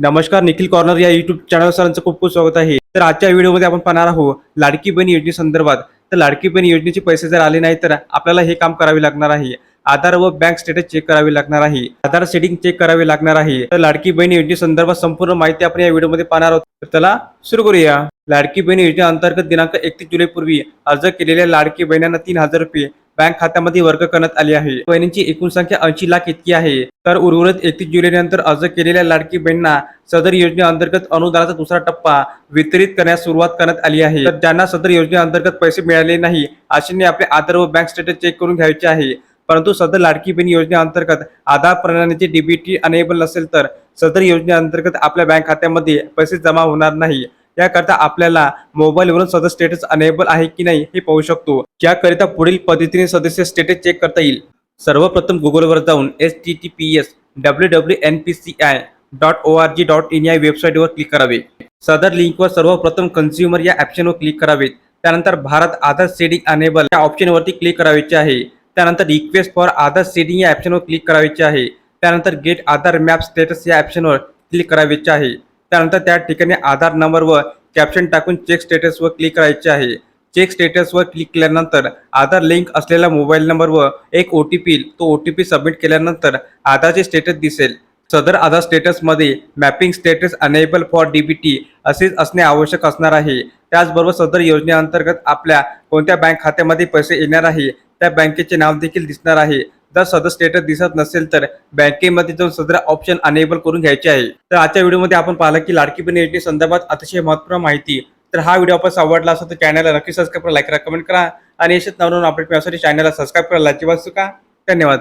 नमस्कार, निखिल कॉर्नर या YouTube channel सरांचं खूप खूप स्वागत आहे. तर आजच्या व्हिडिओमध्ये आपण पाहणार आहोत लाडकी बहीण योजनेसंदर्भात. तर लाडकी बहीण योजनेचे पैसे जर आले नाही तर आपल्याला हे काम करावे लागणार आहे. आधार व बँक स्टेटस चेक करावे लागणार आहे. आधार सेटिंग चेक करावे लागणार आहे. तर लाडकी बहीण योजनेसंदर्भात संपूर्ण माहिती आपण या व्हिडिओमध्ये पाहणार आहोत. तर चला सुरू करूया. लाडकी बहीण योजनेअंतर्गत दिनांक 31 जुलैपूर्वी अर्ज केलेल्या लाडकी बहिणींना 3,000 रुपये बँक खात्यामध्ये वर्ग करण्यात आले आहे. बहिणींची एकूण संख्या 80 लाख इतकी आहे. तर उर्वरित 31 जुलैनंतर अर्ज केलेल्या लाडकी बहिणींना सदर योजनेअंतर्गत अनुदानाचा दुसरा टप्पा वितरित करण्यास सुरुवात करण्यात आली आहे. तर ज्यांना सदर योजनेअंतर्गत पैसे मिळाले नाही अशांनी आपले आधार व बँक स्टेटस चेक करून घ्यायचे आहे. परंतु सदर लाडकी बहीण योजनेअंतर्गत आधार प्रणालीचे डीबीटी अनेबल नसेल तर सदर योजनेअंतर्गत आपल्या बँक खात्यामध्ये पैसे जमा होणार नाही. याकरता आपल्याला मोबाईलवरून सदर स्टेटस अनेबल आहे की नाही हे पाहू शकतो. याकरिता पुढील पद्धतीने सदस्य स्टेटस चेक करता येईल. सर्वप्रथम गुगलवर जाऊन https://www.npci.org.in या वेबसाईटवर क्लिक करावे. सदर लिंकवर सर्वप्रथम कन्झ्युमर या ऑप्शनवर क्लिक करावे. त्यानंतर भारत आधार सेटिंग अनेबल या ऑप्शनवरती क्लिक करायचे आहे. त्यानंतर रिक्वेस्ट फॉर आधार सेटिंग या ऑप्शनवर क्लिक करायचे आहे. त्यानंतर गेट आधार मॅप स्टेटस या ऑप्शनवर क्लिक करायचे आहे. त्यानंतर त्या ठिकाणी आधार नंबर व कॅप्शन टाकून चेक स्टेटसवर क्लिक करायचे आहे. चेक स्टेटसवर क्लिक केल्यानंतर आधार लिंक असलेला मोबाईल नंबर व एक OTP तो OTP सबमिट केल्यानंतर आधारचे स्टेटस दिसेल. सदर आधार स्टेटसमध्ये mapping status enable for DBT असेच असणे आवश्यक असणार आहे. त्याचबरोबर सदर योजनेअंतर्गत आपल्या कोणत्या बँक खात्यामध्ये पैसे येणार आहे त्या बँकेचे नाव देखील दिसणार आहे. जर सदर स्टेटस दिसत नसेल तर बँकेमध्ये जाऊन सदर ऑप्शन अनेबल करून घ्यायचे आहे. तर आजच्या व्हिडिओमध्ये आपण पाहिलं की लाडकी बहीण योजनेसंदर्भात अतिशय महत्त्वपूर्ण माहिती. तर हा व्हिडिओ आपण आवडला असेल तर चॅनलला नक्की सबस्क्राईब करा, लाईक करा, कमेंट करा आणि असेच नवनवीन अपडेट मिळवण्यासाठी चॅनलला सबस्क्राईब करायला अजिबात विसरू नका. धन्यवाद.